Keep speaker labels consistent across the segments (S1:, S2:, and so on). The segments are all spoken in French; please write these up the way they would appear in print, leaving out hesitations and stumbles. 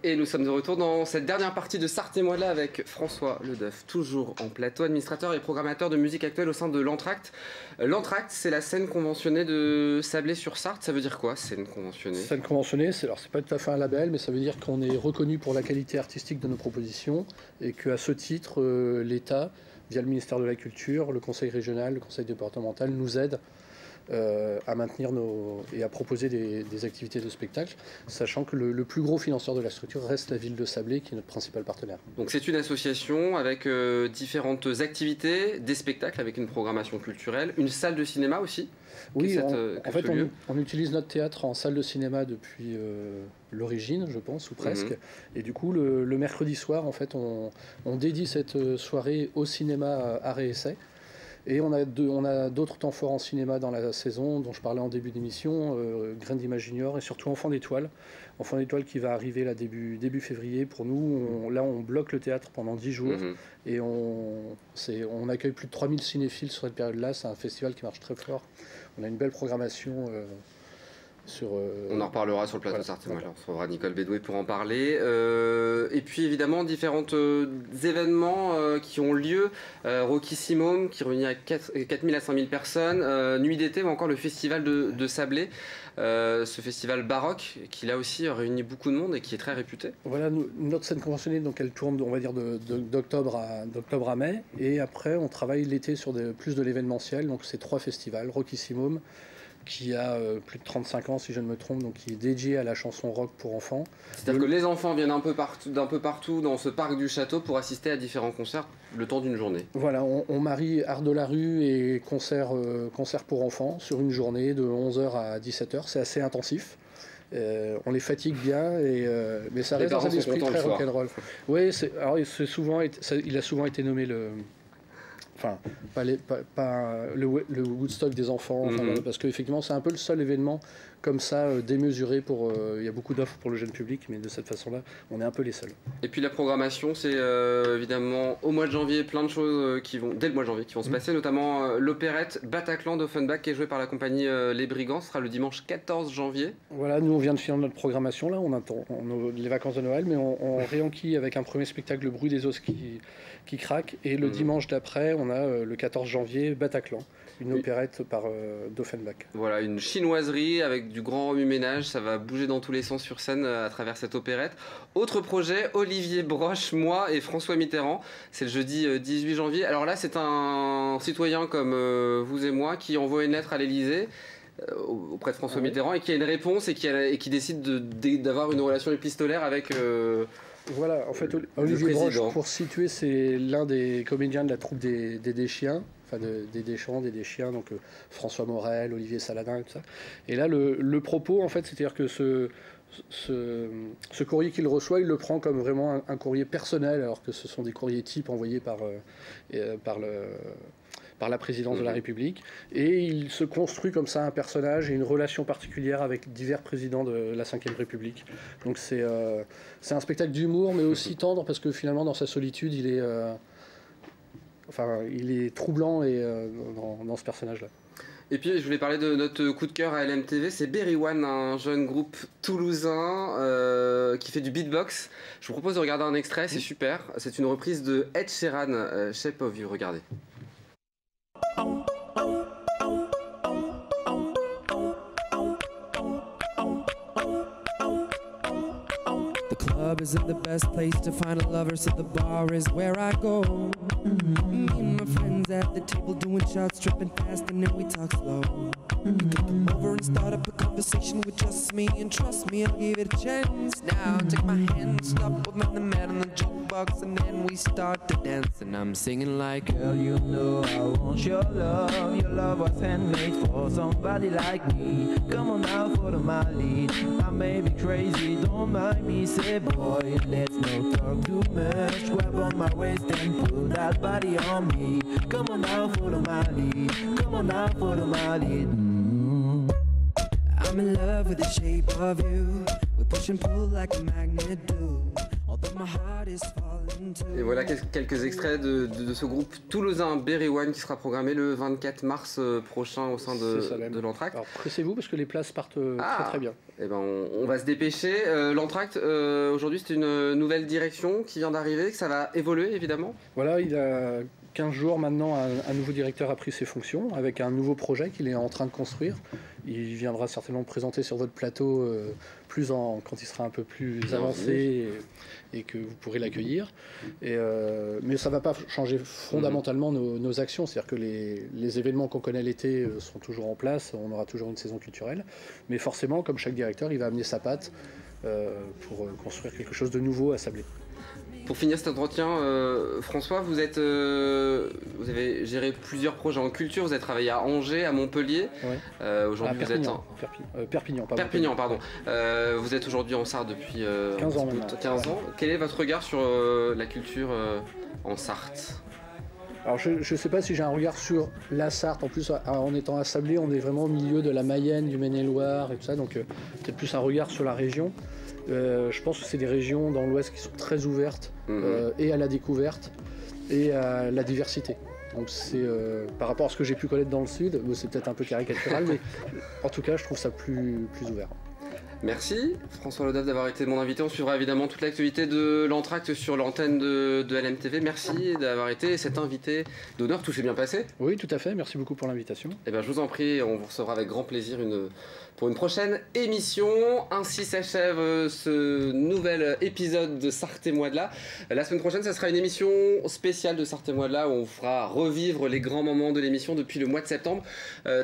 S1: Et nous sommes de retour dans cette dernière partie de Sarthe et moi là avec François Ledeuf, toujours en plateau, administrateur et programmateur de musique actuelle au sein de l'Entracte. L'Entracte, c'est la scène conventionnée de Sablé-sur-Sarthe. Ça veut dire quoi, scène conventionnée ?
S2: Scène conventionnée, c'est pas tout à fait un label, mais ça veut dire qu'on est reconnu pour la qualité artistique de nos propositions et qu'à ce titre, l'État, via le ministère de la Culture, le Conseil régional, le Conseil départemental, nous aide à maintenir et à proposer des activités de spectacle, sachant que le plus gros financeur de la structure reste la ville de Sablé, qui est notre principal partenaire.
S1: Donc c'est une association avec différentes activités, des spectacles avec une programmation culturelle, une salle de cinéma aussi.
S2: Oui, en fait on utilise notre théâtre en salle de cinéma depuis l'origine, je pense, ou presque. Et du coup, le mercredi soir, en fait, on dédie cette soirée au cinéma Arrêt Essai. Et on a d'autres temps forts en cinéma dans la saison, dont je parlais en début d'émission, Graines d'Images Junior et surtout Enfants d'Étoiles. Enfants d'Étoiles qui va arriver là début février. Pour nous, là on bloque le théâtre pendant 10 jours et on accueille plus de 3000 cinéphiles sur cette période-là. C'est un festival qui marche très fort. On a une belle programmation.
S1: On en reparlera sur le plateau Sarthe. On retrouvera Nicole Bédoué pour en parler. Et puis évidemment différents événements qui ont lieu. Roccissimum qui réunit à 4000 à 5000 personnes. Nuit d'été ou encore le festival de Sablé. Ce festival baroque qui là aussi réunit beaucoup de monde et qui est très réputé.
S2: Voilà, notre scène conventionnée, donc elle tourne, on va dire, d'octobre à mai. Et après on travaille l'été sur plus de l'événementiel. Donc c'est 3 festivals. Roccissimum, qui a plus de 35 ans si je ne me trompe, donc qui est dédié à la chanson rock pour enfants.
S1: C'est-à-dire que les enfants viennent d'un peu partout dans ce parc du château pour assister à différents concerts le temps d'une journée.
S2: Voilà, on marie art de la rue et concert pour enfants sur une journée de 11h à 17h. C'est assez intensif. On les fatigue bien, mais ça reste dans un esprit très rock'n'roll. Oui, il a souvent été nommé enfin, pas le Woodstock des enfants, parce qu'effectivement c'est un peu le seul événement comme ça démesuré il y a beaucoup d'offres pour le jeune public, mais de cette façon-là, on est un peu les seuls.
S1: Et puis la programmation, c'est évidemment au mois de janvier, plein de choses dès le mois de janvier qui vont se passer, notamment l'opérette Bataclan d'Offenbach qui est jouée par la compagnie Les Brigands, ce sera le dimanche 14 janvier.
S2: Voilà, nous on vient de finir notre programmation là, on attend les vacances de Noël, mais on réenquille avec un premier spectacle, Le bruit des os qui craque, et le dimanche d'après, on a le 14 janvier Bataclan, une opérette d'Offenbach.
S1: Voilà, une chinoiserie avec du grand remue-ménage, ça va bouger dans tous les sens sur scène à travers cette opérette. Autre projet, Olivier Broche, moi et François Mitterrand, c'est le jeudi 18 janvier. Alors là, c'est un citoyen comme vous et moi qui envoie une lettre à l'Élysée auprès de François Mitterrand et qui a une réponse et qui décide d'avoir une relation épistolaire avec...
S2: Voilà, en fait, Olivier Broche, pour situer, c'est l'un des comédiens de la troupe des Deschiens, enfin des Deschamps, des Deschiens, donc François Morel, Olivier Saladin et tout ça. Et là, le propos, en fait, c'est-à-dire que ce courrier qu'il reçoit, il le prend comme vraiment un courrier personnel, alors que ce sont des courriers types envoyés par la présidence de la République, et il se construit comme ça un personnage et une relation particulière avec divers présidents de la Ve République. Donc c'est un spectacle d'humour, mais aussi tendre, parce que finalement dans sa solitude, il est troublant dans ce personnage-là.
S1: Et puis je voulais parler de notre coup de cœur à LMTV, c'est Berry One, un jeune groupe toulousain qui fait du beatbox. Je vous propose de regarder un extrait, c'est super. C'est une reprise de Ed Sheeran, Shape of You, regardez.
S3: The club isn't the best place to find a lover, so the bar is where I go. Me and my friends at the table doing shots, tripping fast, and then we talk slow. Come over and start up a conversation with just me, and trust me, I'll give it a chance. Now take my hand, stop with the man on the jukebox, and then we start to dance, and I'm singing like,
S4: girl, you know I want your love. Your love was handmade for somebody like me. Come on now, follow my lead. I may be crazy, don't mind me. Say boy, let's not talk too much. Grab on my waist and put that body on me. Come on now, follow my lead. Come on now, follow my lead.
S3: I'm in love with the shape of you. We push and pull like a magnet do. although my heart is falling too.
S1: Et voilà quelques extraits de ce groupe toulousain Berry One qui sera programmé le 24 mars prochain au sein de l'Entracte.
S2: Alors pressez-vous parce que les places partent très très bien.
S1: Eh ben on va se dépêcher. L'Entracte, aujourd'hui c'est une nouvelle direction qui vient d'arriver, que ça va évoluer évidemment.
S2: Voilà, il a 15 jours maintenant, un nouveau directeur a pris ses fonctions avec un nouveau projet qu'il est en train de construire. Il viendra certainement présenter sur votre plateau quand il sera un peu plus avancé et que vous pourrez l'accueillir. Mais ça ne va pas changer fondamentalement nos actions. C'est-à-dire que les événements qu'on connaît l'été sont toujours en place, on aura toujours une saison culturelle. Mais forcément, comme chaque directeur, il va amener sa patte pour construire quelque chose de nouveau à Sablé.
S1: Pour finir cet entretien, François, vous avez géré plusieurs projets en culture, vous avez travaillé à Angers, à Montpellier.
S2: Ouais.
S1: Aujourd'hui, vous êtes Perpignan, pardon. Vous êtes aujourd'hui en Sarthe depuis
S2: 15 ans maintenant.
S1: 15 ans. Quel est votre regard sur la culture en Sarthe ?
S2: Alors je ne sais pas si j'ai un regard sur la Sarthe. En plus, en étant à Sablé, on est vraiment au milieu de la Mayenne, du Maine-et-Loire et tout ça, donc peut-être plus un regard sur la région. Je pense que c'est des régions dans l'Ouest qui sont très ouvertes et à la découverte et à la diversité. Donc c'est par rapport à ce que j'ai pu connaître dans le Sud, c'est peut-être un peu caricatural, mais en tout cas je trouve ça plus ouvert.
S1: Merci François Lodave d'avoir été mon invité. On suivra évidemment toute l'actualité de l'Entracte sur l'antenne de LMTV. Merci d'avoir été cet invité d'honneur. Tout s'est bien passé ?
S2: Oui, tout à fait. Merci beaucoup pour l'invitation.
S1: Eh bien, je vous en prie, on vous recevra avec grand plaisir pour une prochaine émission. Ainsi s'achève ce nouvel épisode de Sarthe et moi de là. La semaine prochaine, ça sera une émission spéciale de Sarthe et moi de là où on fera revivre les grands moments de l'émission depuis le mois de septembre.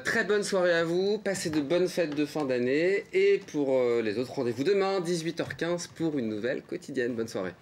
S1: Très bonne soirée à vous. Passez de bonnes fêtes de fin d'année. Et pour les autres, rendez-vous demain, 18h15 pour une nouvelle quotidienne. Bonne soirée.